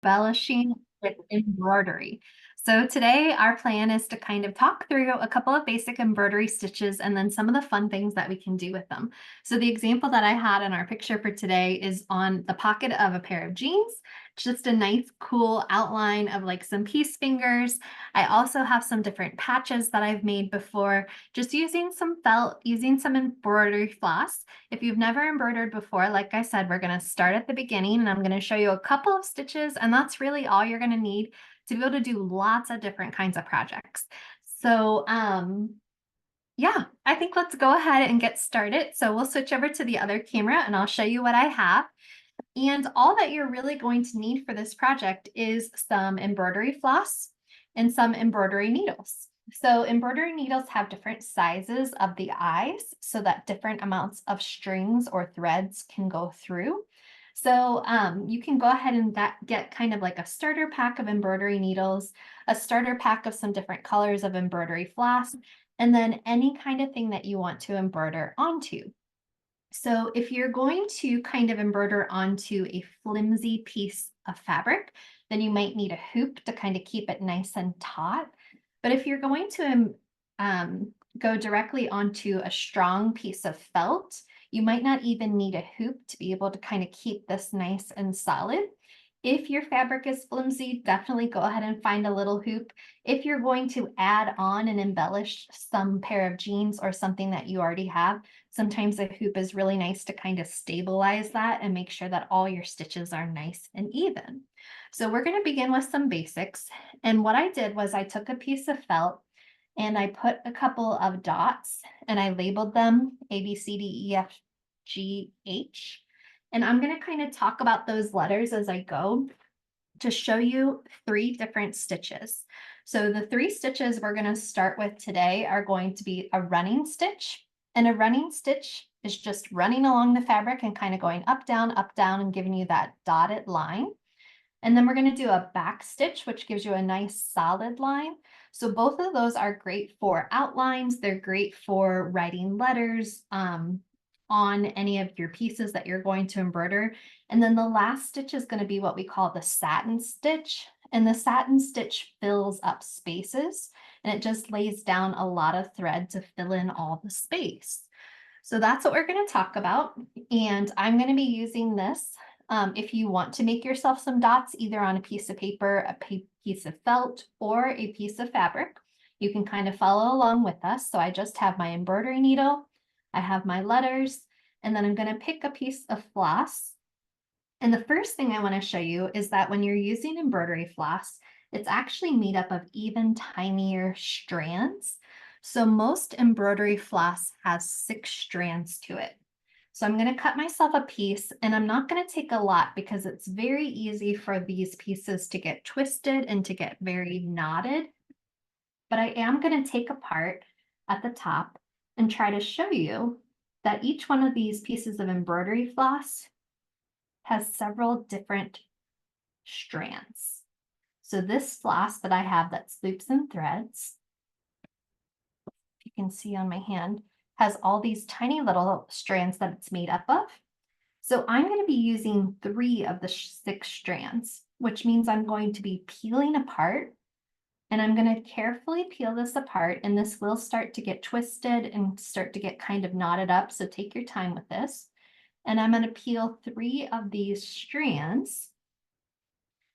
Embellishing with embroidery. So today our plan is to kind of talk through a couple of basic embroidery stitches and then some of the fun things that we can do with them. So the example that I had in our picture for today is on the pocket of a pair of jeans. Just a nice cool outline of like some piece fingers. I also have some different patches that I've made before, just using some felt, using some embroidery floss. If you've never embroidered before, like I said, we're going to start at the beginning and I'm going to show you a couple of stitches, and that's really all you're going to need to be able to do lots of different kinds of projects. So, yeah, I think let's go ahead and get started. So we'll switch over to the other camera and I'll show you what I have. And all that you're really going to need for this project is some embroidery floss and some embroidery needles. So embroidery needles have different sizes of the eyes so that different amounts of strings or threads can go through. So you can go ahead and get kind of like a starter pack of embroidery needles, a starter pack of some different colors of embroidery floss, and then any kind of thing that you want to embroider onto. So if you're going to kind of embroider onto a flimsy piece of fabric, then you might need a hoop to kind of keep it nice and taut. But if you're going to go directly onto a strong piece of felt, you might not even need a hoop to be able to kind of keep this nice and solid. If your fabric is flimsy, definitely go ahead and find a little hoop. If you're going to add on and embellish some pair of jeans or something that you already have, sometimes a hoop is really nice to kind of stabilize that and make sure that all your stitches are nice and even. So we're going to begin with some basics. And what I did was I took a piece of felt and I put a couple of dots and I labeled them A, B, C, D, E, F, G, H. And I'm going to kind of talk about those letters as I go to show you 3 different stitches. So the 3 stitches we're going to start with today are going to be a running stitch. And a running stitch is just running along the fabric and kind of going up, down, and giving you that dotted line. And then we're going to do a back stitch, which gives you a nice solid line. So both of those are great for outlines. They're great for writing letters on any of your pieces that you're going to embroider. And then the last stitch is going to be what we call the satin stitch. And the satin stitch fills up spaces and it just lays down a lot of thread to fill in all the space. So that's what we're going to talk about. And I'm going to be using this. If you want to make yourself some dots, either on a piece of paper, a piece of felt, or a piece of fabric, you can kind of follow along with us. So I just have my embroidery needle, I have my letters, and then I'm going to pick a piece of floss. And the first thing I want to show you is that when you're using embroidery floss, it's actually made up of even tinier strands. So most embroidery floss has 6 strands to it. So I'm going to cut myself a piece, and I'm not going to take a lot because it's very easy for these pieces to get twisted and to get very knotted. But I am going to take a part at the top and try to show you that each one of these pieces of embroidery floss has several different strands. So this floss that I have that's loops and threads, you can see on my hand, has all these tiny little strands that it's made up of. So I'm going to be using 3 of the 6 strands, which means I'm going to be peeling apart, and I'm going to carefully peel this apart, and this will start to get twisted and start to get kind of knotted up. So take your time with this. And I'm going to peel 3 of these strands.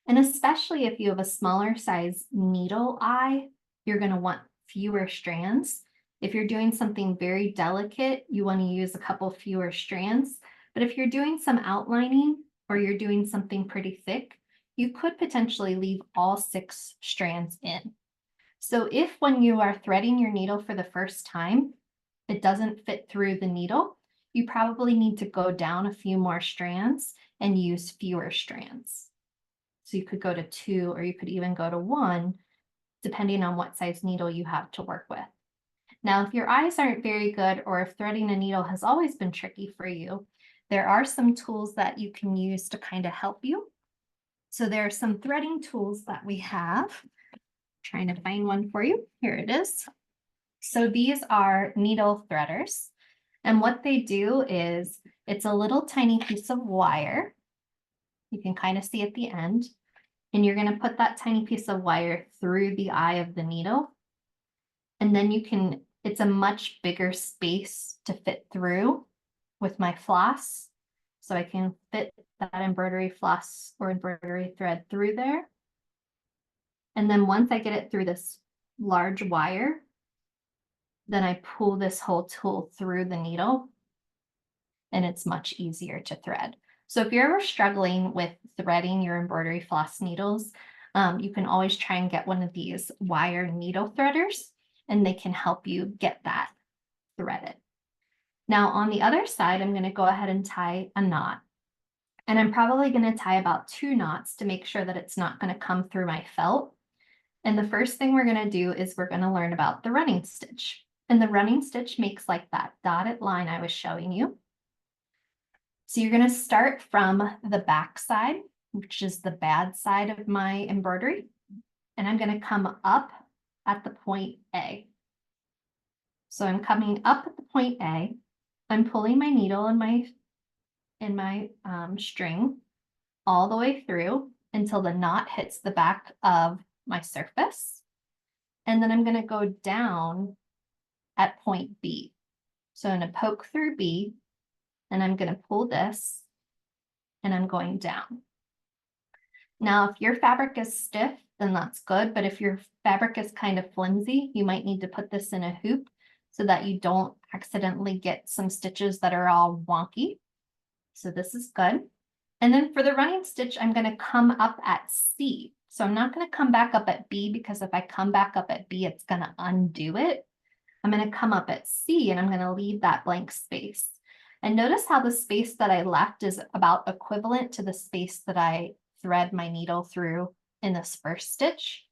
And especially if you have a smaller size needle eye, you're going to want fewer strands. If you're doing something very delicate, you want to use a couple fewer strands. But if you're doing some outlining or you're doing something pretty thick, you could potentially leave all 6 strands in. So if when you are threading your needle for the first time, it doesn't fit through the needle, you probably need to go down a few more strands and use fewer strands. So you could go to 2, or you could even go to 1, depending on what size needle you have to work with. Now, if your eyes aren't very good, or if threading a needle has always been tricky for you, there are some tools that you can use to kind of help you. So there are some threading tools that we have. I'm trying to find one for you. Here it is. So these are needle threaders. And what they do is it's a little tiny piece of wire. You can kind of see at the end. And you're going to put that tiny piece of wire through the eye of the needle. And then you can, it's a much bigger space to fit through with my floss. So I can fit that embroidery floss or embroidery thread through there. And then once I get it through this large wire, then I pull this whole tool through the needle and it's much easier to thread. So if you're ever struggling with threading your embroidery floss needles, you can always try and get one of these wire needle threaders and they can help you get that threaded. Now on the other side, I'm going to go ahead and tie a knot. And I'm probably going to tie about 2 knots to make sure that it's not going to come through my felt. And the first thing we're going to do is we're going to learn about the running stitch. And the running stitch makes like that dotted line I was showing you. So you're going to start from the back side, which is the bad side of my embroidery. And I'm going to come up at the point A. So I'm coming up at the point A. I'm pulling my needle in my string all the way through until the knot hits the back of my surface. And then I'm going to go down at point B. So I'm going to poke through B and I'm going to pull this and I'm going down. Now, if your fabric is stiff, then that's good. But if your fabric is kind of flimsy, you might need to put this in a hoop so that you don't accidentally get some stitches that are all wonky. So this is good. And then for the running stitch, I'm going to come up at C. So I'm not going to come back up at B because if I come back up at B, it's going to undo it. I'm going to come up at C and I'm going to leave that blank space. And notice how the space that I left is about equivalent to the space that I thread my needle through in this first stitch.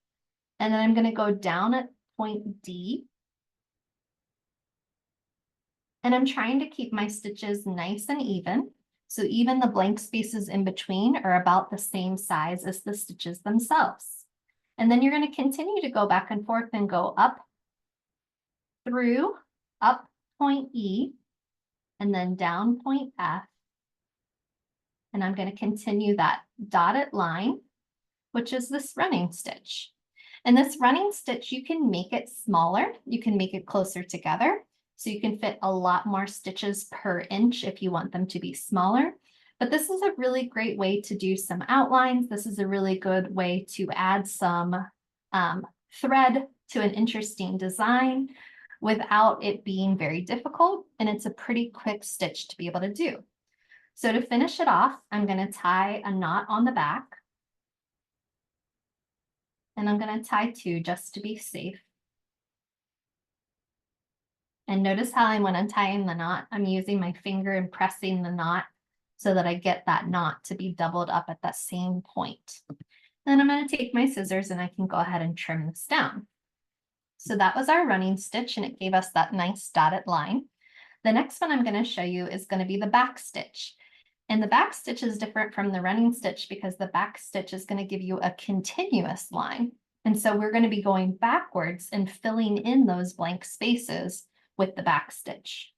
And then I'm going to go down at point D. And I'm trying to keep my stitches nice and even. So even the blank spaces in between are about the same size as the stitches themselves. And then you're going to continue to go back and forth and go up through, up point E, and then down point F. And I'm going to continue that dotted line, which is this running stitch. And this running stitch, you can make it smaller. You can make it closer together. So you can fit a lot more stitches per inch if you want them to be smaller. But this is a really great way to do some outlines. This is a really good way to add some thread to an interesting design without it being very difficult. And it's a pretty quick stitch to be able to do. So to finish it off, I'm going to tie a knot on the back. And I'm going to tie 2 just to be safe. And notice how when I'm tying the knot, I'm using my finger and pressing the knot so that I get that knot to be doubled up at that same point. Then I'm going to take my scissors and I can go ahead and trim this down. So that was our running stitch and it gave us that nice dotted line. The next one I'm going to show you is going to be the back stitch. And the back stitch is different from the running stitch because the back stitch is going to give you a continuous line. And so we're going to be going backwards and filling in those blank spaces with the back stitch.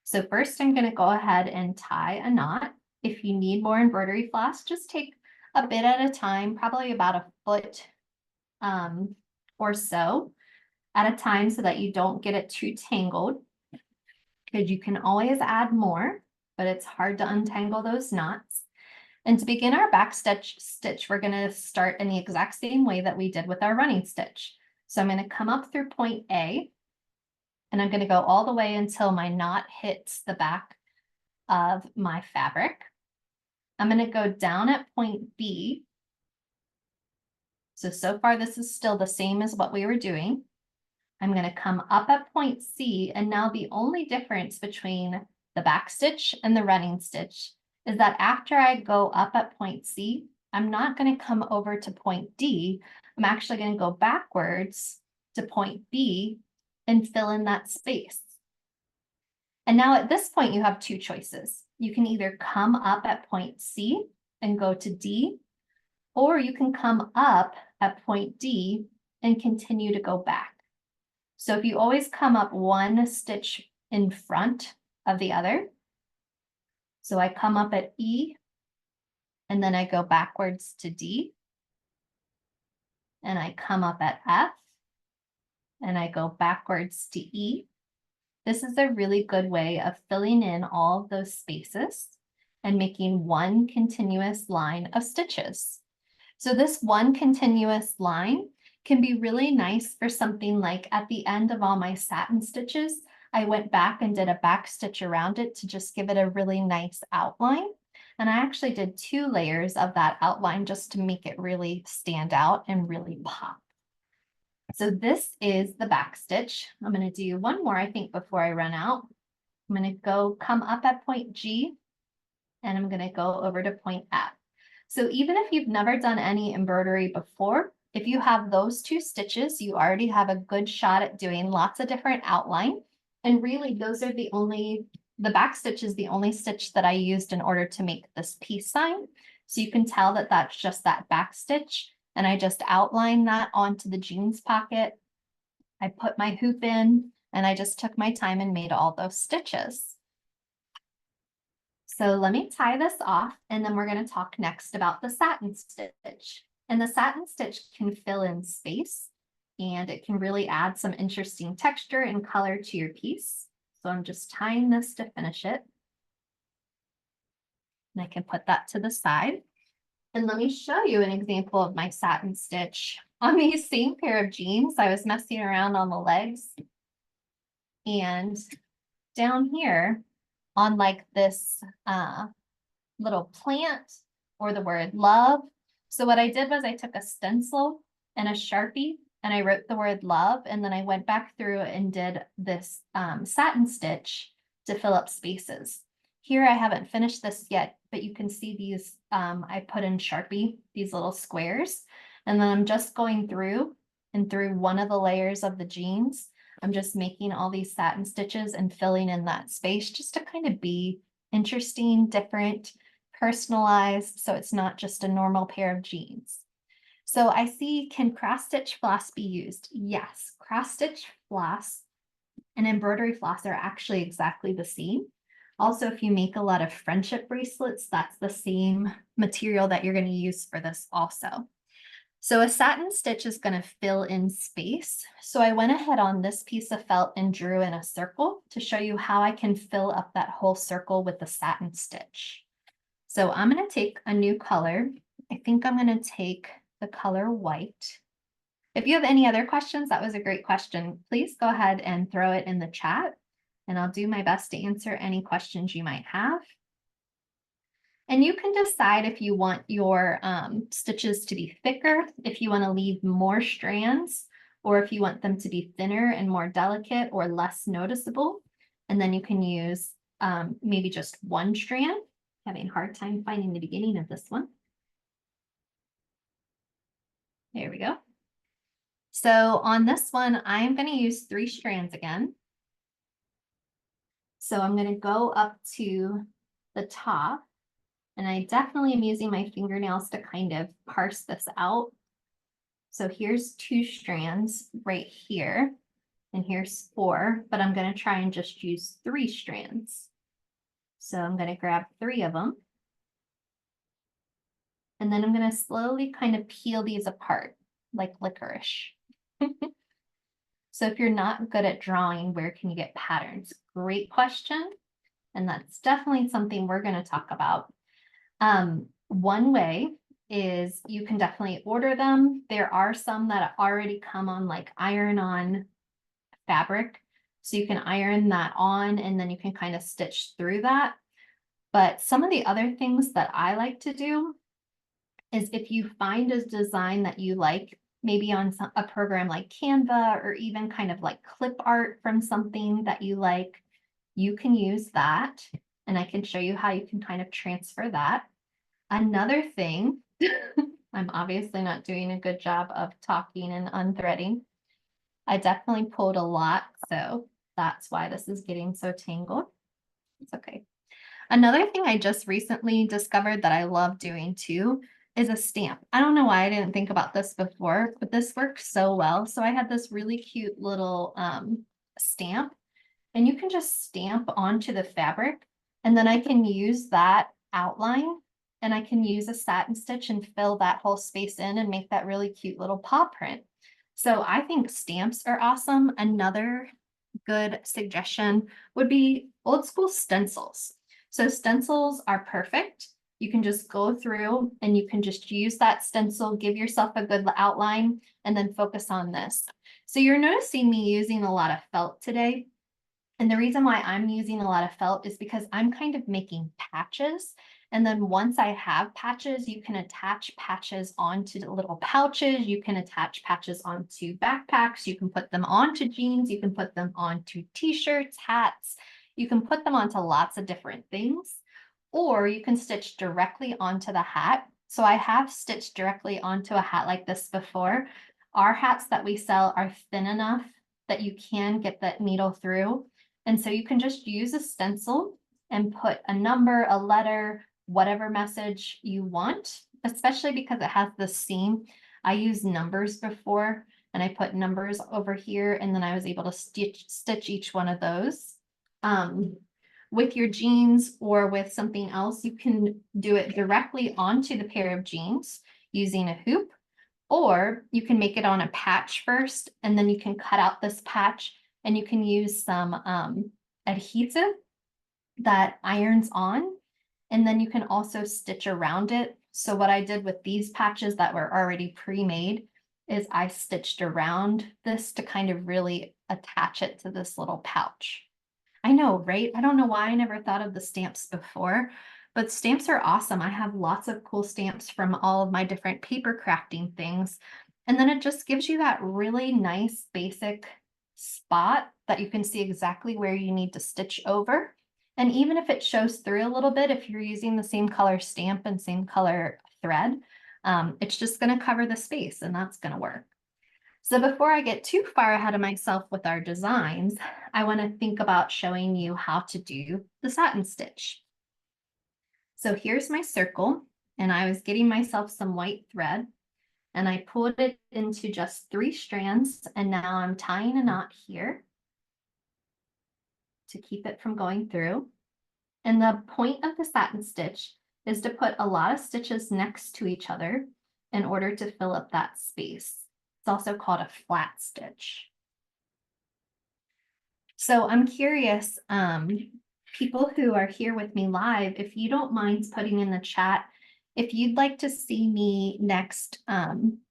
So first I'm going to go ahead and tie a knot. If you need more embroidery floss, just take a bit at a time, probably about a foot or so at a time so that you don't get it too tangled, because you can always add more, but it's hard to untangle those knots. And to begin our back stitch, we're going to start in the exact same way that we did with our running stitch. So I'm going to come up through point A. And I'm going to go all the way until my knot hits the back of my fabric. I'm going to go down at point B. So far this is still the same as what we were doing. I'm going to come up at point C. And now the only difference between the back stitch and the running stitch is that after I go up at point C, I'm not going to come over to point D. I'm actually going to go backwards to point B and fill in that space. And now at this point, you have 2 choices. You can either come up at point C and go to D, or you can come up at point D and continue to go back. So if you always come up one stitch in front of the other, so I come up at E and then I go backwards to D, and I come up at F, and I go backwards to E. This is a really good way of filling in all of those spaces and making one continuous line of stitches. So this one continuous line can be really nice for something like at the end of all my satin stitches, I went back and did a back stitch around it to just give it a really nice outline. And I actually did 2 layers of that outline just to make it really stand out and really pop. So this is the back stitch. I'm going to do one more, I think, before I run out. I'm going to go come up at point G, and I'm going to go over to point F. So even if you've never done any embroidery before, if you have those 2 stitches, you already have a good shot at doing lots of different outline. And really, those are the back stitch is the only stitch that I used in order to make this peace sign. So you can tell that that's just that back stitch. And I just outlined that onto the jeans pocket. I put my hoop in, and I just took my time and made all those stitches. So let me tie this off, and then we're going to talk next about the satin stitch. And the satin stitch can fill in space, and it can really add some interesting texture and color to your piece. So I'm just tying this to finish it. And I can put that to the side. And let me show you an example of my satin stitch. On these same pair of jeans, I was messing around on the legs. And down here on like this little plant or the word love. So what I did was I took a stencil and a Sharpie and I wrote the word love. And then I went back through and did this satin stitch to fill up spaces. Here I haven't finished this yet, but you can see these, I put in Sharpie, these little squares, and then I'm just going through and through one of the layers of the jeans. I'm just making all these satin stitches and filling in that space just to kind of be interesting, different, personalized, so it's not just a normal pair of jeans. So I see, can cross stitch floss be used? Yes, cross stitch floss and embroidery floss are actually exactly the same. Also, if you make a lot of friendship bracelets, that's the same material that you're going to use for this also. So a satin stitch is going to fill in space. So I went ahead on this piece of felt and drew in a circle to show you how I can fill up that whole circle with the satin stitch. So I'm going to take a new color. I think I'm going to take the color white. If you have any other questions, that was a great question. Please go ahead and throw it in the chat, and I'll do my best to answer any questions you might have. And you can decide if you want your stitches to be thicker, if you want to leave more strands, or if you want them to be thinner and more delicate or less noticeable. And then you can use maybe just one strand. Having a hard time finding the beginning of this one. There we go. So on this one, I'm going to use 3 strands again. So I'm going to go up to the top, and I definitely am using my fingernails to kind of parse this out. So here's 2 strands right here, and here's 4, but I'm going to try and just use 3 strands. So I'm going to grab 3 of them, and then I'm going to slowly kind of peel these apart like licorice. So if you're not good at drawing, where can you get patterns? Great question. And that's definitely something we're going to talk about. One way is you can definitely order them. There are some that already come on like iron-on fabric. So you can iron that on and then you can kind of stitch through that. But some of the other things that I like to do is if you find a design that you like, maybe on a program like Canva or even kind of like clip art from something that you like, you can use that. And I can show you how you can kind of transfer that. Another thing, I'm obviously not doing a good job of talking and unthreading. I definitely pulled a lot, so that's why this is getting so tangled. It's okay. Another thing I just recently discovered that I love doing too is a stamp. I don't know why I didn't think about this before, but this works so well. So I had this really cute little stamp, and you can just stamp onto the fabric, and then I can use that outline and I can use a satin stitch and fill that whole space in and make that really cute little paw print. So I think stamps are awesome. Another good suggestion would be old school stencils. So stencils are perfect. You can just go through and you can just use that stencil, give yourself a good outline, and then focus on this. So you're noticing me using a lot of felt today. And the reason why I'm using a lot of felt is because I'm kind of making patches. And then once I have patches, you can attach patches onto the little pouches. You can attach patches onto backpacks. You can put them onto jeans. You can put them onto t-shirts, hats. You can put them onto lots of different things, or you can stitch directly onto the hat. So I have stitched directly onto a hat like this before. Our hats that we sell are thin enough that you can get that needle through. And so you can just use a stencil and put a number, a letter, whatever message you want, especially because it has the seam. I used numbers before and I put numbers over here, and then I was able to stitch each one of those. With your jeans or with something else, you can do it directly onto the pair of jeans using a hoop, or you can make it on a patch first, and then you can cut out this patch and you can use some adhesive that irons on, and then you can also stitch around it. So what I did with these patches that were already pre-made is I stitched around this to kind of really attach it to this little pouch. I know, right? I don't know why I never thought of the stamps before, but stamps are awesome. I have lots of cool stamps from all of my different paper crafting things. And then it just gives you that really nice basic spot that you can see exactly where you need to stitch over. And even if it shows through a little bit, if you're using the same color stamp and same color thread, it's just going to cover the space, and that's going to work. So before I get too far ahead of myself with our designs, I want to think about showing you how to do the satin stitch. So here's my circle, and I was getting myself some white thread, and I pulled it into just 3 strands, and now I'm tying a knot here to keep it from going through. And the point of the satin stitch is to put a lot of stitches next to each other in order to fill up that space. It's also called a flat stitch. So I'm curious, people who are here with me live, if you don't mind putting in the chat, if you'd like to see me next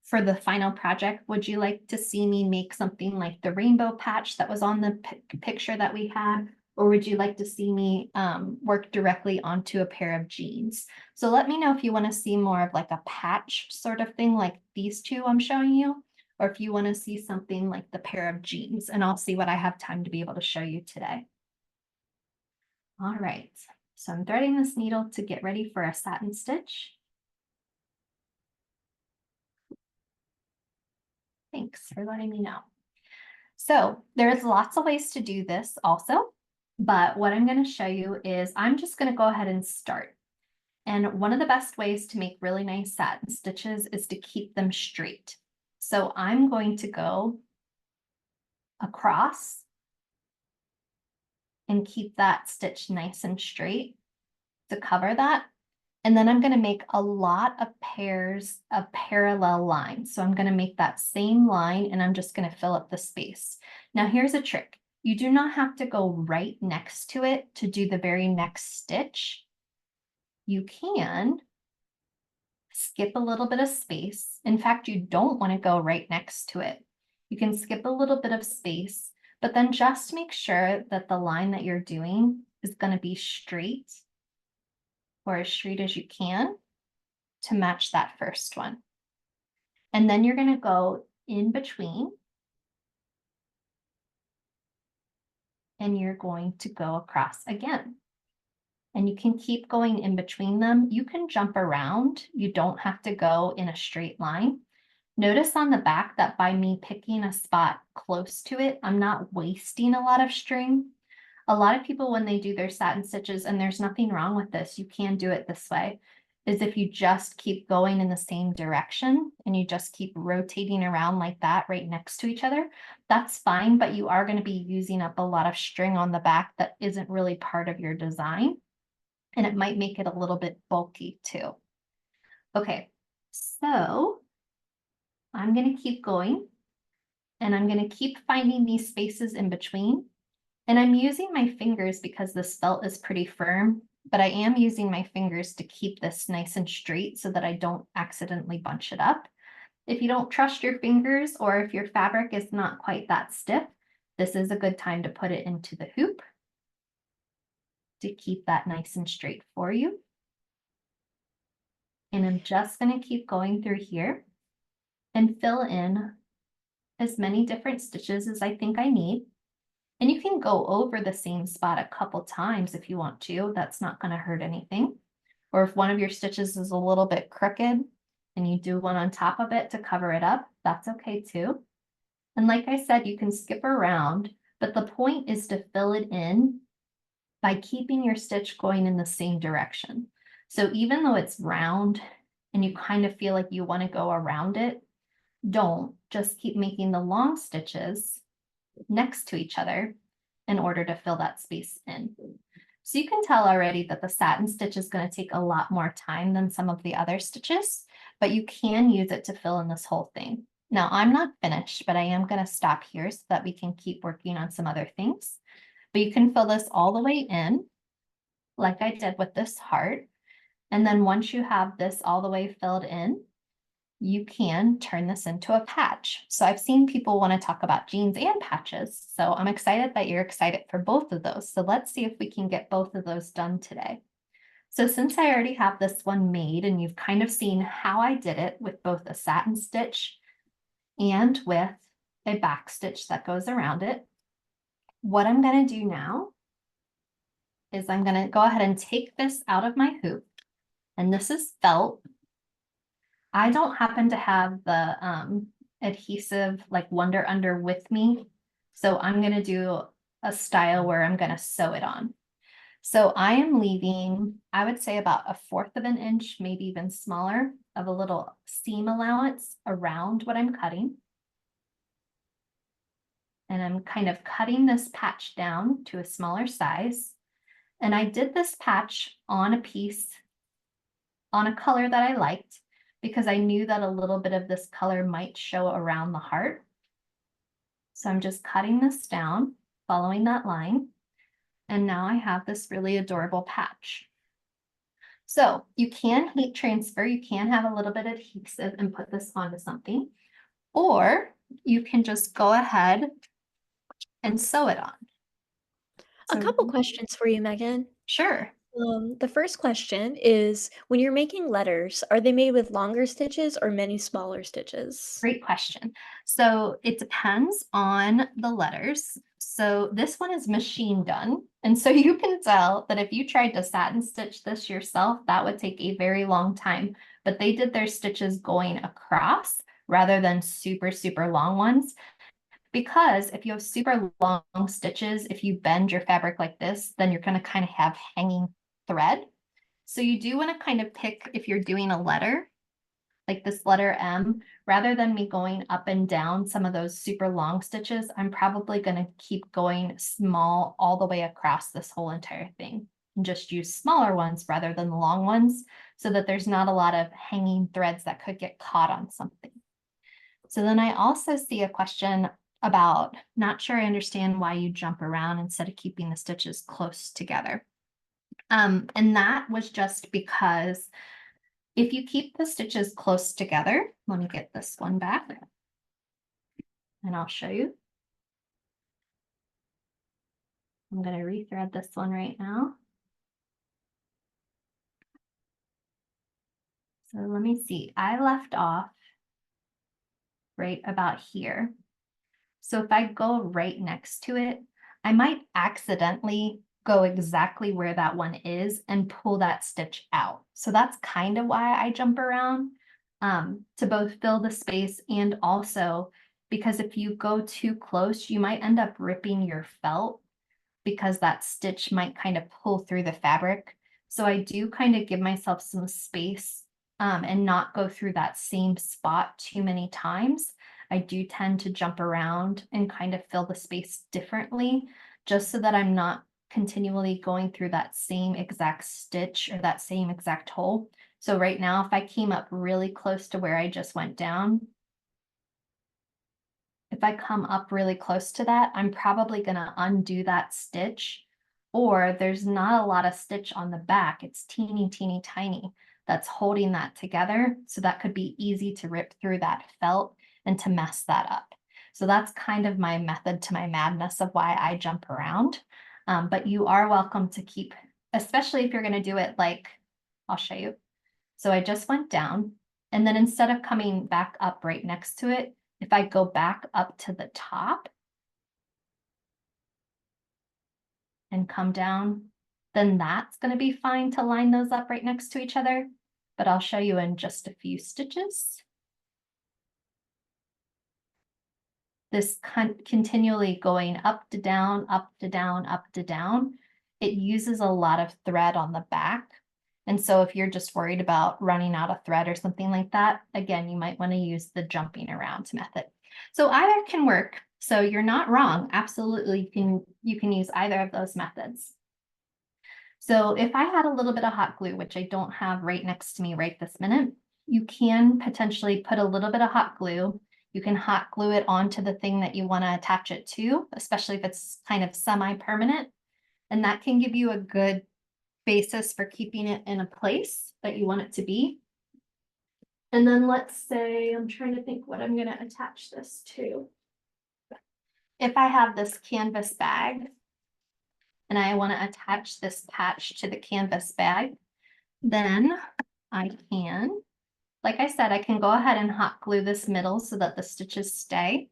for the final project, would you like to see me make something like the rainbow patch that was on the picture that we had? Or would you like to see me work directly onto a pair of jeans? So let me know if you want to see more of like a patch sort of thing like these two I'm showing you, or if you want to see something like the pair of jeans, and I'll see what I have time to be able to show you today. All right, so I'm threading this needle to get ready for a satin stitch. Thanks for letting me know. So there's lots of ways to do this also, but what I'm going to show you is I'm just going to go ahead and start. And one of the best ways to make really nice satin stitches is to keep them straight. So I'm going to go across and keep that stitch nice and straight to cover that. And then I'm going to make a lot of pairs of parallel lines. So I'm going to make that same line and I'm just going to fill up the space. Now here's a trick. You do not have to go right next to it to do the very next stitch. You can skip a little bit of space. In fact, you don't want to go right next to it. You can skip a little bit of space, but then just make sure that the line that you're doing is going to be straight, or as straight as you can, to match that first one. And then you're going to go in between, and you're going to go across again. And you can keep going in between them. You can jump around. You don't have to go in a straight line. Notice on the back that by me picking a spot close to it, I'm not wasting a lot of string. A lot of people, when they do their satin stitches, and there's nothing wrong with this, you can do it this way, is if you just keep going in the same direction and you just keep rotating around like that right next to each other, that's fine, but you are going to be using up a lot of string on the back that isn't really part of your design. And it might make it a little bit bulky too. Okay, so I'm going to keep going and I'm going to keep finding these spaces in between. And I'm using my fingers because this felt is pretty firm, but I am using my fingers to keep this nice and straight so that I don't accidentally bunch it up. If you don't trust your fingers or if your fabric is not quite that stiff, this is a good time to put it into the hoop to keep that nice and straight for you. And I'm just going to keep going through here and fill in as many different stitches as I think I need. And you can go over the same spot a couple times if you want to. That's not going to hurt anything. Or if one of your stitches is a little bit crooked and you do one on top of it to cover it up, that's okay too. And like I said, you can skip around, but the point is to fill it in by keeping your stitch going in the same direction. So even though it's round and you kind of feel like you want to go around it, don't. Just keep making the long stitches next to each other in order to fill that space in. So you can tell already that the satin stitch is going to take a lot more time than some of the other stitches, but you can use it to fill in this whole thing. Now I'm not finished, but I am going to stop here so that we can keep working on some other things. But you can fill this all the way in, like I did with this heart. And then once you have this all the way filled in, you can turn this into a patch. So I've seen people want to talk about jeans and patches. So I'm excited that you're excited for both of those. So let's see if we can get both of those done today. So since I already have this one made and you've kind of seen how I did it with both a satin stitch and with a back stitch that goes around it, what I'm going to do now is I'm going to go ahead and take this out of my hoop. And this is felt. I don't happen to have the adhesive like Wonder Under with me. So I'm going to do a style where I'm going to sew it on. So I am leaving, I would say about 1/4 of an inch, maybe even smaller, of a little seam allowance around what I'm cutting. And I'm kind of cutting this patch down to a smaller size. And I did this patch on a piece, on a color that I liked, because I knew that a little bit of this color might show around the heart. So I'm just cutting this down, following that line. And now I have this really adorable patch. So you can heat transfer, you can have a little bit of adhesive and put this onto something, or you can just go ahead and sew it on. A couple questions for you, Megan. Sure. The first question is, when you're making letters, are they made with longer stitches or many smaller stitches? Great question. So it depends on the letters. So this one is machine done. And so you can tell that if you tried to satin stitch this yourself, that would take a very long time. But they did their stitches going across rather than super, super long ones. Because if you have super long stitches, if you bend your fabric like this, then you're going to kind of have hanging thread. So you do want to kind of pick, if you're doing a letter, like this letter M, rather than me going up and down some of those super long stitches, I'm probably going to keep going small all the way across this whole entire thing and just use smaller ones rather than the long ones so that there's not a lot of hanging threads that could get caught on something. So then I also see a question about, not sure I understand why you jump around instead of keeping the stitches close together. And that was just because if you keep the stitches close together, let me get this one back and I'll show you. I'm going to rethread this one right now. So let me see, I left off right about here. So if I go right next to it, I might accidentally go exactly where that one is and pull that stitch out. So that's kind of why I jump around, to both fill the space and also because if you go too close, you might end up ripping your felt because that stitch might kind of pull through the fabric. So I do kind of give myself some space and not go through that same spot too many times. I do tend to jump around and kind of fill the space differently, just so that I'm not continually going through that same exact stitch or that same exact hole. So right now, if I came up really close to where I just went down, if I come up really close to that, I'm probably gonna undo that stitch, or there's not a lot of stitch on the back. It's teeny, teeny, tiny that's holding that together. So that could be easy to rip through that felt and to mess that up. So that's kind of my method to my madness of why I jump around. But you are welcome to keep, especially if you're gonna do it like, I'll show you. So I just went down, and then instead of coming back up right next to it, if I go back up to the top and come down, then that's going to be fine to line those up right next to each other. But I'll show you in just a few stitches. This continually going up to down, up to down, up to down, it uses a lot of thread on the back. And so if you're just worried about running out of thread or something like that, again, you might want to use the jumping around method. So either can work. So you're not wrong. Absolutely, you can use either of those methods. So if I had a little bit of hot glue, which I don't have right next to me right this minute, you can potentially put a little bit of hot glue. You can hot glue it onto the thing that you want to attach it to, especially if it's kind of semi-permanent. And that can give you a good basis for keeping it in a place that you want it to be. And then let's say, I'm trying to think what I'm going to attach this to. If I have this canvas bag and I want to attach this patch to the canvas bag, then I can, like I said, I can go ahead and hot glue this middle so that the stitches stay.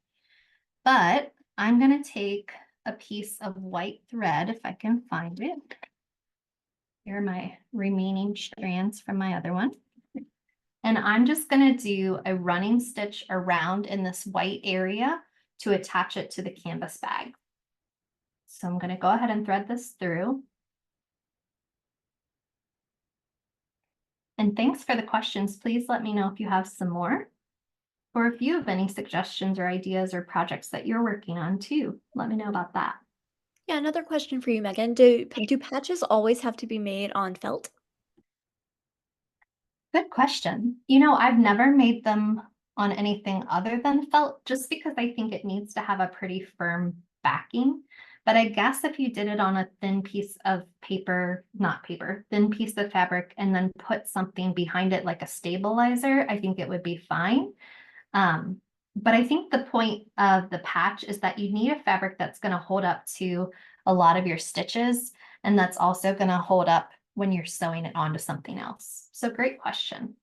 But I'm going to take a piece of white thread if I can find it. Here are my remaining strands from my other one. And I'm just going to do a running stitch around in this white area to attach it to the canvas bag. So I'm going to go ahead and thread this through. And thanks for the questions. Please let me know if you have some more, or if you have any suggestions or ideas or projects that you're working on too. Let me know about that. Yeah, another question for you, Megan. Do patches always have to be made on felt? Good question. You know, I've never made them on anything other than felt just because I think it needs to have a pretty firm backing. But I guess if you did it on a thin piece of paper, not paper, thin piece of fabric, and then put something behind it like a stabilizer, I think it would be fine. But I think the point of the patch is that you need a fabric that's going to hold up to a lot of your stitches, and that's also going to hold up when you're sewing it onto something else. So great question.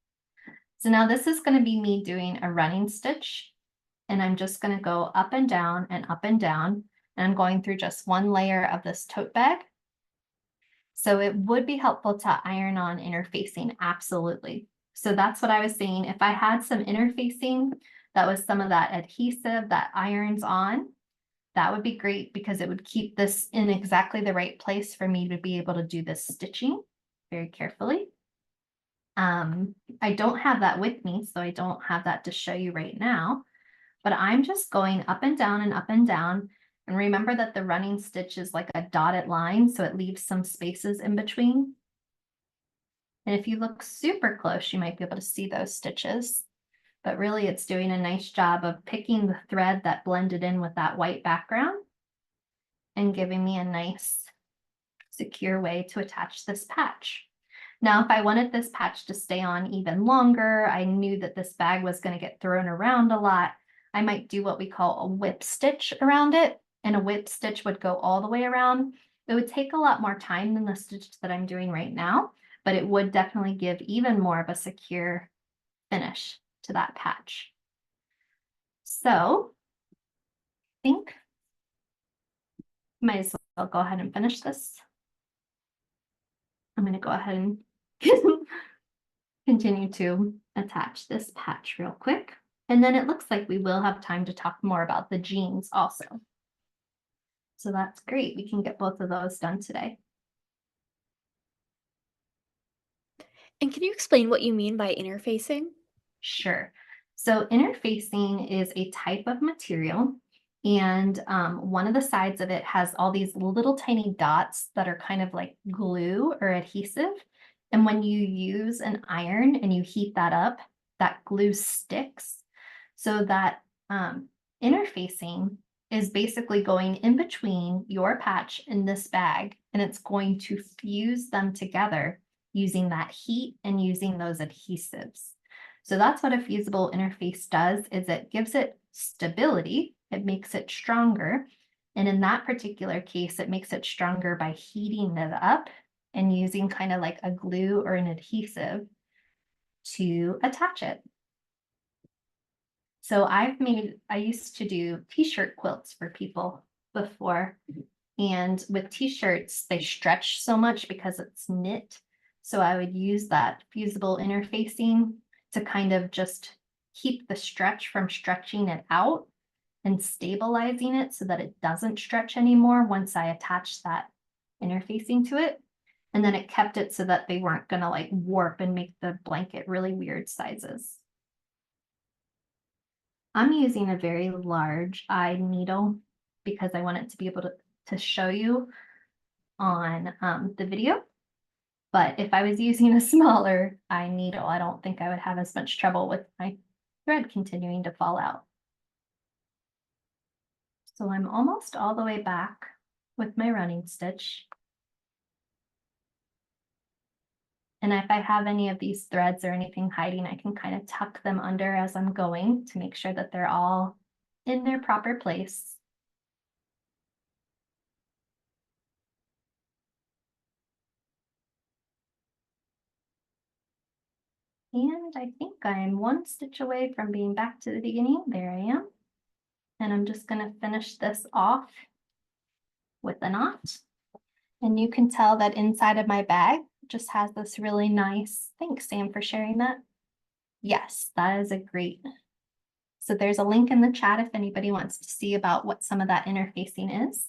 So now this is going to be me doing a running stitch, and I'm just going to go up and down and up and down, and I'm going through just one layer of this tote bag. So it would be helpful to iron on interfacing, absolutely. So that's what I was saying. If I had some interfacing that was some of that adhesive that irons on, that would be great because it would keep this in exactly the right place for me to be able to do this stitching very carefully. I don't have that with me, so I don't have that to show you right now, but I'm just going up and down and up and down. And remember that the running stitch is like a dotted line, so it leaves some spaces in between. And if you look super close, you might be able to see those stitches. But really it's doing a nice job of picking the thread that blended in with that white background and giving me a nice secure way to attach this patch. Now, if I wanted this patch to stay on even longer, I knew that this bag was going to get thrown around a lot, I might do what we call a whip stitch around it, and a whip stitch would go all the way around. It would take a lot more time than the stitch that I'm doing right now, but it would definitely give even more of a secure finish to that patch. So I think might as well go ahead and finish this. I'm going to go ahead and continue to attach this patch real quick. And then it looks like we will have time to talk more about the jeans also. So that's great. We can get both of those done today. And can you explain what you mean by interfacing? Sure. So interfacing is a type of material, and one of the sides of it has all these little tiny dots that are kind of like glue or adhesive, And when you use an iron and you heat that up, that glue sticks. So that interfacing is basically going in between your patch and this bag, and it's going to fuse them together using that heat and using those adhesives. So that's what a fusible interface does, is it gives it stability, it makes it stronger. And in that particular case, it makes it stronger by heating it up and using kind of like a glue or an adhesive to attach it. So I used to do t-shirt quilts for people before. And with t-shirts, they stretch so much because it's knit. So I would use that fusible interfacing to kind of just keep the stretch from stretching it out and stabilizing it so that it doesn't stretch anymore once I attach that interfacing to it. And then it kept it so that they weren't gonna like warp and make the blanket really weird sizes. I'm using a very large eye needle because I want it to be able to show you on the video. But if I was using a smaller eye needle, I don't think I would have as much trouble with my thread continuing to fall out. So I'm almost all the way back with my running stitch. And if I have any of these threads or anything hiding, I can kind of tuck them under as I'm going to make sure that they're all in their proper place. And I think I'm one stitch away from being back to the beginning. There I am. And I'm just going to finish this off with a knot. And you can tell that inside of my bag just has this really nice, thanks Sam for sharing that. Yes, that is a great. So there's a link in the chat if anybody wants to see about what some of that interfacing is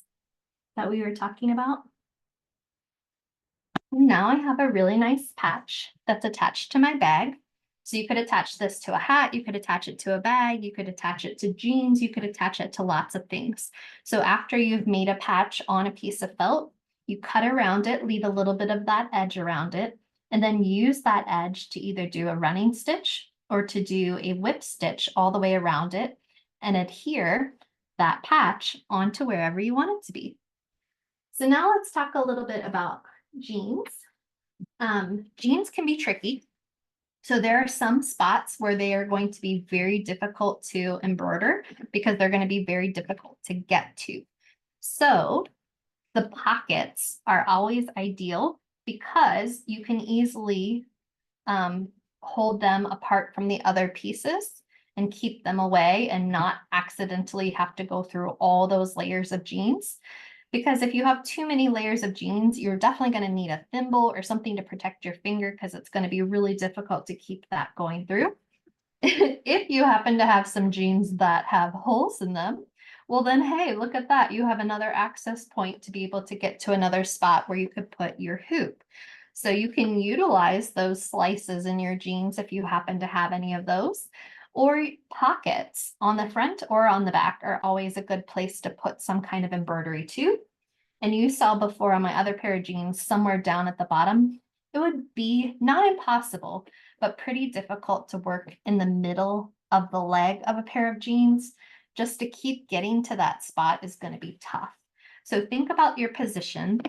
that we were talking about. Now I have a really nice patch that's attached to my bag. So you could attach this to a hat, you could attach it to a bag, you could attach it to jeans, you could attach it to lots of things. So after you've made a patch on a piece of felt, you cut around it, leave a little bit of that edge around it, and then use that edge to either do a running stitch or to do a whip stitch all the way around it and adhere that patch onto wherever you want it to be. So now let's talk a little bit about jeans. Jeans can be tricky. So there are some spots where they are going to be very difficult to embroider because they're going to be very difficult to get to. So the pockets are always ideal because you can easily hold them apart from the other pieces and keep them away and not accidentally have to go through all those layers of jeans. Because if you have too many layers of jeans, you're definitely going to need a thimble or something to protect your finger because it's going to be really difficult to keep that going through. If you happen to have some jeans that have holes in them, well then, hey, look at that. You have another access point to be able to get to another spot where you could put your hoop. So you can utilize those slices in your jeans if you happen to have any of those. Or pockets on the front or on the back are always a good place to put some kind of embroidery too. And you saw before on my other pair of jeans, somewhere down at the bottom, it would be not impossible, but pretty difficult to work in the middle of the leg of a pair of jeans. Just to keep getting to that spot is going to be tough. So think about your position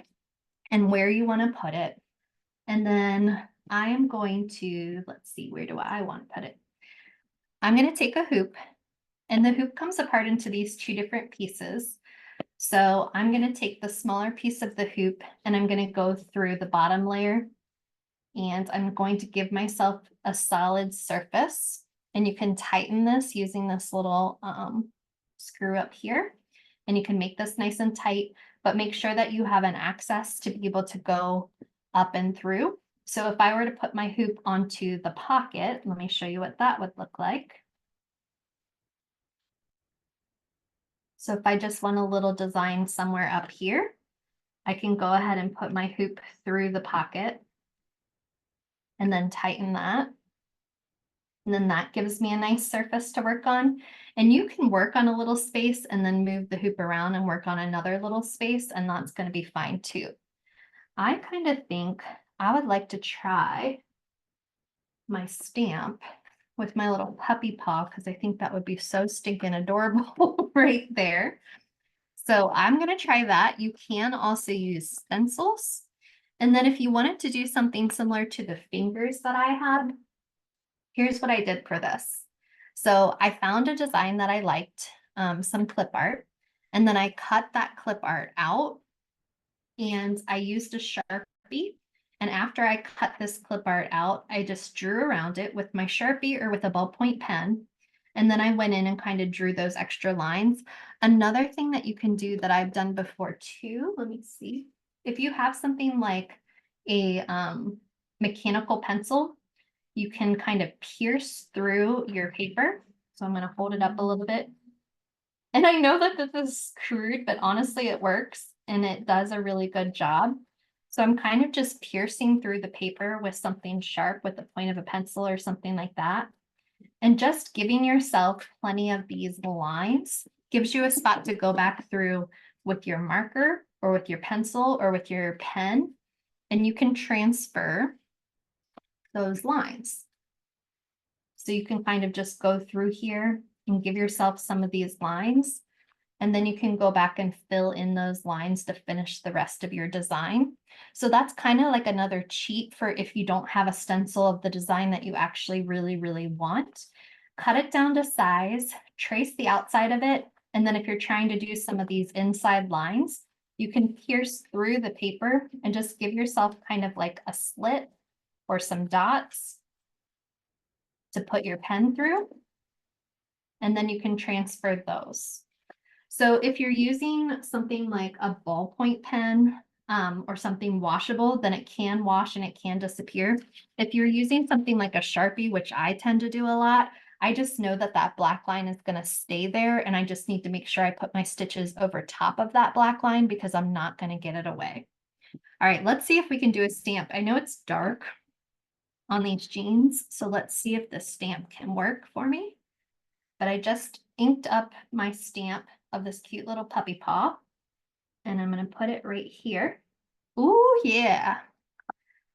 and where you want to put it. And then I am going to, let's see, where do I want to put it? I'm going to take a hoop, and the hoop comes apart into these two different pieces. So I'm going to take the smaller piece of the hoop and I'm going to go through the bottom layer, and I'm going to give myself a solid surface, and you can tighten this using this little screw up here, and you can make this nice and tight, but make sure that you have an access to be able to go up and through. So if I were to put my hoop onto the pocket, let me show you what that would look like. So if I just want a little design somewhere up here, I can go ahead and put my hoop through the pocket and then tighten that. And then that gives me a nice surface to work on. And you can work on a little space and then move the hoop around and work on another little space, and that's going to be fine too. I kind of think I would like to try my stamp with my little puppy paw because I think that would be so stinking adorable right there. So I'm going to try that. You can also use stencils. And then if you wanted to do something similar to the fingers that I had, here's what I did for this. So I found a design that I liked, some clip art, and then I cut that clip art out and I used a Sharpie. And after I cut this clip art out, I just drew around it with my Sharpie or with a ballpoint pen. And then I went in and kind of drew those extra lines. Another thing that you can do that I've done before too, let me see. If you have something like a mechanical pencil, you can kind of pierce through your paper. So I'm going to hold it up a little bit. And I know that this is crude, but honestly, it works and it does a really good job. So I'm kind of just piercing through the paper with something sharp with the point of a pencil or something like that. And just giving yourself plenty of these lines gives you a spot to go back through with your marker or with your pencil or with your pen, and you can transfer those lines. So you can kind of just go through here and give yourself some of these lines, and then you can go back and fill in those lines to finish the rest of your design. So that's kind of like another cheat for if you don't have a stencil of the design that you actually really, really want. Cut it down to size, trace the outside of it, and then if you're trying to do some of these inside lines, you can pierce through the paper and just give yourself kind of like a slit or some dots to put your pen through, and then you can transfer those. So if you're using something like a ballpoint pen or something washable, then it can wash and it can disappear. If you're using something like a Sharpie, which I tend to do a lot, I just know that that black line is going to stay there, and I just need to make sure I put my stitches over top of that black line because I'm not going to get it away. All right, let's see if we can do a stamp. I know it's dark on these jeans, so let's see if the stamp can work for me. But I just inked up my stamp of this cute little puppy paw, and I'm going to put it right here. Ooh, yeah.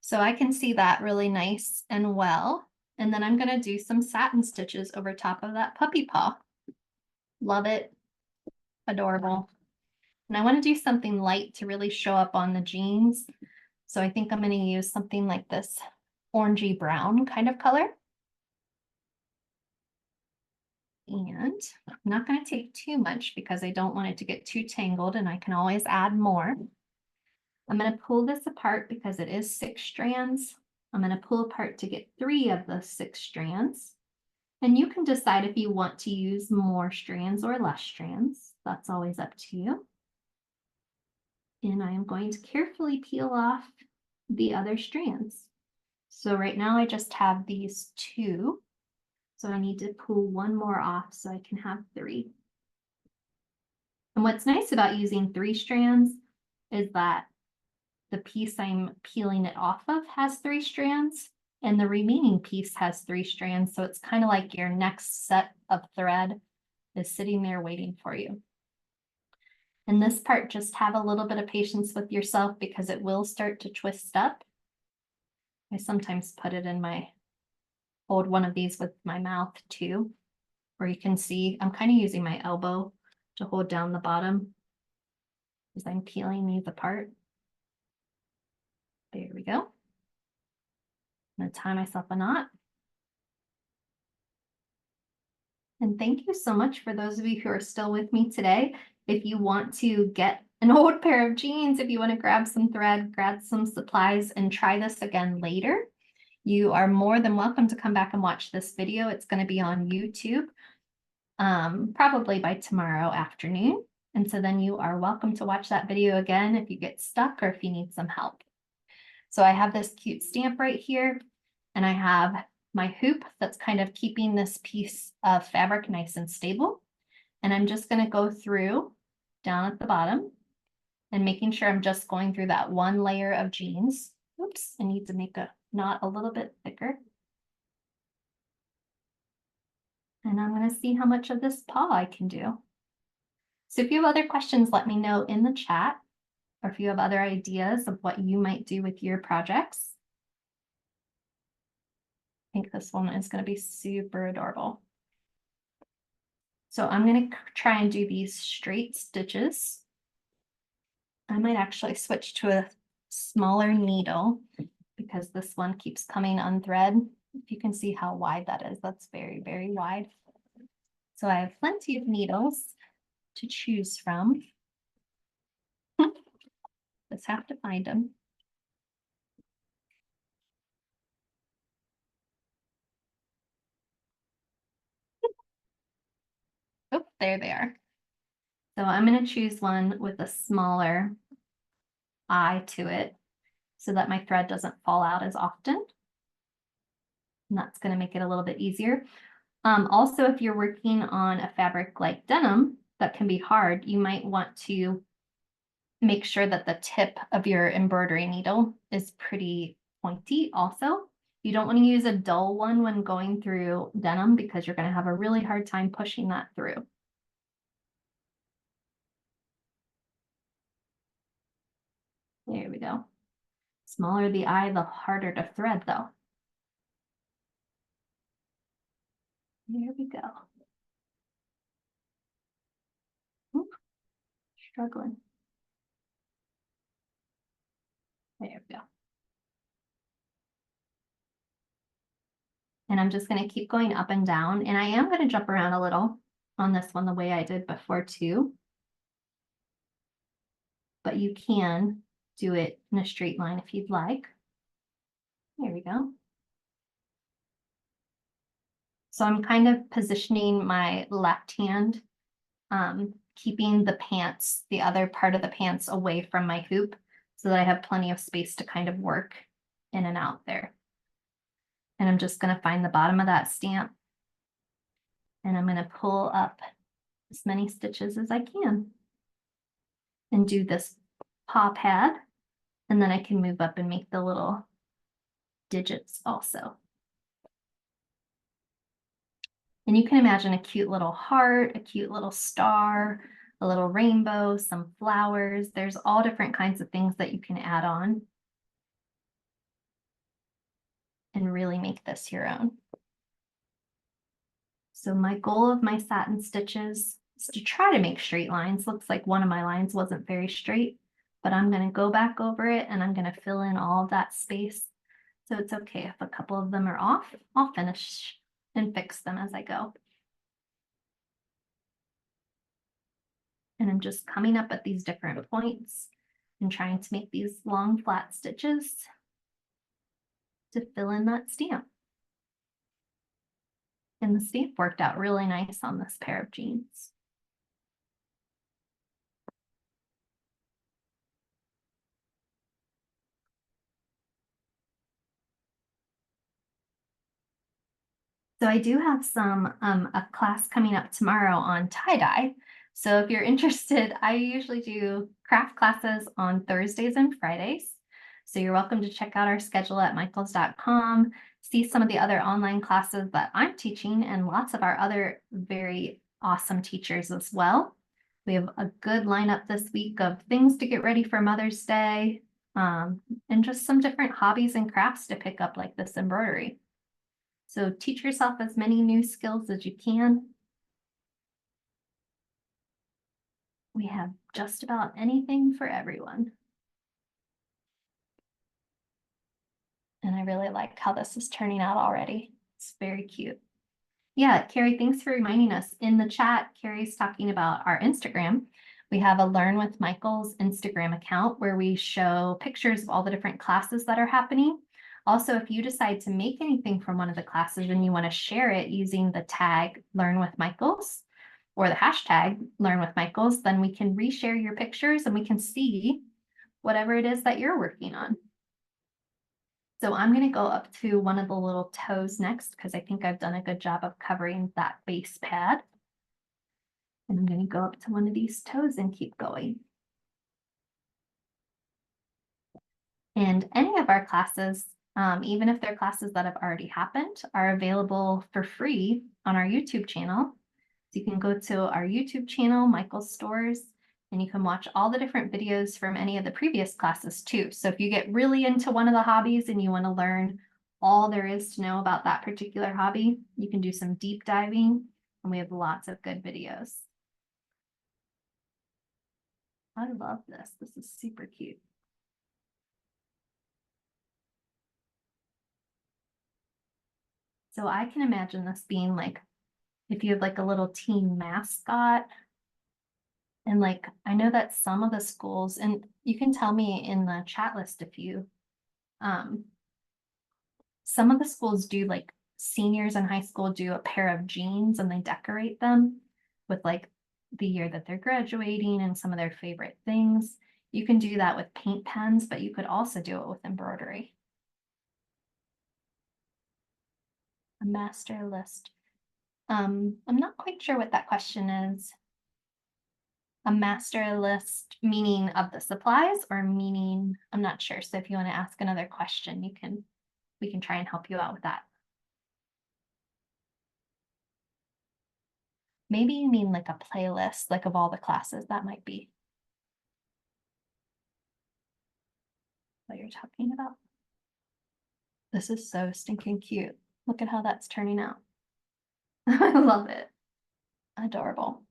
So I can see that really nice and well. And then I'm going to do some satin stitches over top of that puppy paw. Love it. Adorable. And I want to do something light to really show up on the jeans. So I think I'm going to use something like this orangey brown kind of color. And I'm not going to take too much because I don't want it to get too tangled, and I can always add more. I'm going to pull this apart because it is 6 strands. I'm going to pull apart to get 3 of the 6 strands. And you can decide if you want to use more strands or less strands. That's always up to you. And I am going to carefully peel off the other strands. So right now I just have these 2. So I need to pull 1 more off so I can have 3. And what's nice about using 3 strands is that the piece I'm peeling it off of has 3 strands, and the remaining piece has 3 strands. So it's kind of like your next set of thread is sitting there waiting for you. And this part, just have a little bit of patience with yourself because it will start to twist up. I sometimes put it in hold one of these with my mouth too, where you can see I'm kind of using my elbow to hold down the bottom as I'm peeling these apart. There we go. I'm going to tie myself a knot. And thank you so much for those of you who are still with me today. If you want to get an old pair of jeans, if you want to grab some thread, grab some supplies, and try this again later, you are more than welcome to come back and watch this video. It's going to be on YouTube, probably by tomorrow afternoon. And so then you are welcome to watch that video again if you get stuck or if you need some help. So I have this cute stamp right here, and I have my hoop that's kind of keeping this piece of fabric nice and stable. And I'm just going to go through down at the bottom and making sure I'm just going through that 1 layer of jeans. Oops, I need to make a knot a little bit thicker. And I'm going to see how much of this paw I can do. So if you have other questions, let me know in the chat, or if you have other ideas of what you might do with your projects. think this one is going to be super adorable. So I'm going to try and do these straight stitches. I might actually switch to a smaller needle because this one keeps coming unthread. If you can see how wide that is, that's very, very wide. So I have plenty of needles to choose from. Just have to find them. Oh, there they are. So I'm going to choose one with a smaller eye to it so that my thread doesn't fall out as often. And that's going to make it a little bit easier. Also, if you're working on a fabric like denim, that can be hard, you might want to make sure that the tip of your embroidery needle is pretty pointy also. You don't want to use a dull one when going through denim because you're going to have a really hard time pushing that through. There we go. Smaller the eye, the harder to thread though. There we go. Oop, struggling. There we go. And I'm just going to keep going up and down. And I am going to jump around a little on this one the way I did before too. But you can do it in a straight line if you'd like. There we go. So I'm kind of positioning my left hand, keeping the pants, the other part of the pants away from my hoop so that I have plenty of space to kind of work in and out there. And I'm just going to find the bottom of that stamp and I'm going to pull up as many stitches as I can and do this paw pad. And then I can move up and make the little digits also. And you can imagine a cute little heart, a cute little star, a little rainbow, some flowers. There's all different kinds of things that you can add on and really make this your own. So my goal of my satin stitches is to try to make straight lines. Looks like one of my lines wasn't very straight, but I'm going to go back over it and I'm going to fill in all of that space. So it's okay if a couple of them are off. I'll finish and fix them as I go. And I'm just coming up at these different points and trying to make these long flat stitches to fill in that stamp. And the stamp worked out really nice on this pair of jeans. So I do have a class coming up tomorrow on tie-dye. So if you're interested, I usually do craft classes on Thursdays and Fridays. So you're welcome to check out our schedule at michaels.com, see some of the other online classes that I'm teaching and lots of our other very awesome teachers as well. We have a good lineup this week of things to get ready for Mother's Day, and just some different hobbies and crafts to pick up like this embroidery. So teach yourself as many new skills as you can. We have just about anything for everyone. And I really like how this is turning out already. It's very cute. Yeah, Carrie, thanks for reminding us. In the chat, Carrie's talking about our Instagram. We have a Learn with Michaels Instagram account where we show pictures of all the different classes that are happening. Also, if you decide to make anything from one of the classes and you want to share it using the tag Learn with Michaels or the hashtag Learn with Michaels, then we can reshare your pictures and we can see whatever it is that you're working on. So I'm going to go up to one of the little toes next because I think I've done a good job of covering that base pad. And I'm going to go up to one of these toes and keep going. And any of our classes, even if they're classes that have already happened, are available for free on our YouTube channel. So you can go to our YouTube channel, Michaels Stores, and you can watch all the different videos from any of the previous classes too. So if you get really into one of the hobbies and you want to learn all there is to know about that particular hobby. You can do some deep diving, and we have lots of good videos. I love this. This is super cute. So I can imagine this being like, if you have like a little team mascot, and like, I know that some of the schools, and you can tell me in the chat list if you, some of the schools do, like seniors in high school do a pair of jeans and they decorate them with like the year that they're graduating and some of their favorite things. You can do that with paint pens, but you could also do it with embroidery. A master list. I'm not quite sure what that question is. A master list meaning of the supplies or meaning, I'm not sure. So if you want to ask another question, we can try and help you out with that. Maybe you mean like a playlist, like of all the classes, that might be what you're talking about. This is so stinking cute. Look at how that's turning out. I love it. Adorable.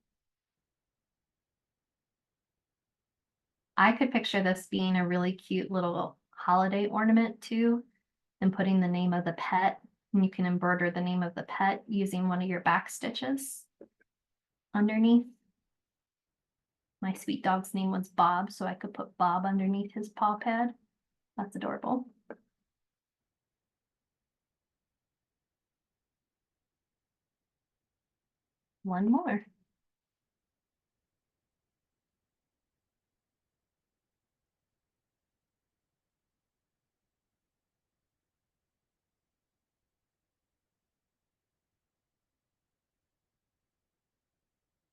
I could picture this being a really cute little holiday ornament too, and putting the name of the pet, and you can embroider the name of the pet using one of your back stitches underneath. My sweet dog's name was Bob, so I could put Bob underneath his paw pad. That's adorable. One more.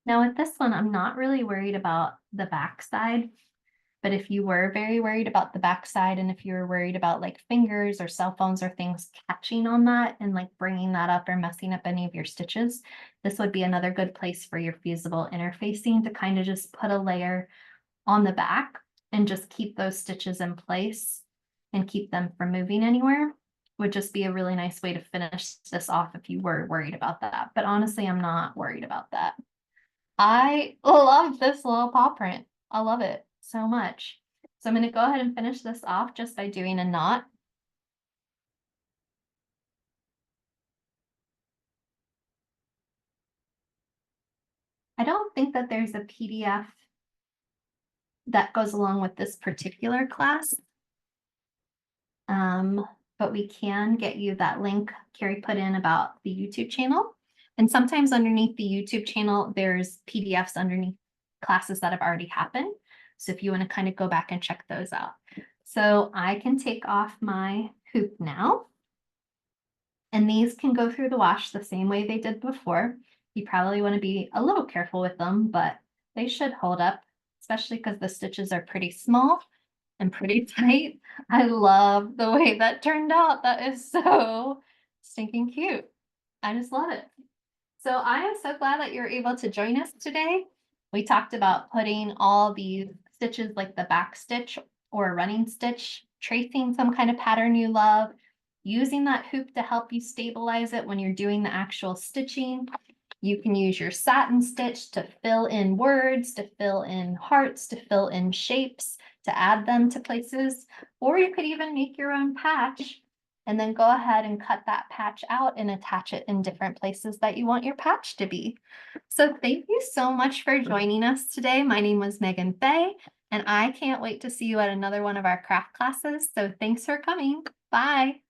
Now with this one, I'm not really worried about the backside, but if you were very worried about the backside and if you were worried about like fingers or cell phones or things catching on that and like bringing that up or messing up any of your stitches, this would be another good place for your fusible interfacing to kind of just put a layer on the back and just keep those stitches in place and keep them from moving anywhere. Would just be a really nice way to finish this off if you were worried about that. But honestly, I'm not worried about that. I love this little paw print. I love it so much. So I'm going to go ahead and finish this off just by doing a knot. I don't think that there's a PDF that goes along with this particular class. But we can get you that link Carrie put in about the YouTube channel. And sometimes underneath the YouTube channel, there's PDFs underneath classes that have already happened. So if you want to kind of go back and check those out. So I can take off my hoop now. And these can go through the wash the same way they did before. You probably want to be a little careful with them, but they should hold up, especially because the stitches are pretty small and pretty tight. I love the way that turned out. That is so stinking cute. I just love it. So I am so glad that you're able to join us today. We talked about putting all these stitches like the back stitch or running stitch, tracing some kind of pattern you love, using that hoop to help you stabilize it when you're doing the actual stitching. You can use your satin stitch to fill in words, to fill in hearts, to fill in shapes, to add them to places, or you could even make your own patch and then go ahead and cut that patch out and attach it in different places that you want your patch to be. So thank you so much for joining us today. My name was Meghan Fahey, and I can't wait to see you at another one of our craft classes. So thanks for coming. Bye.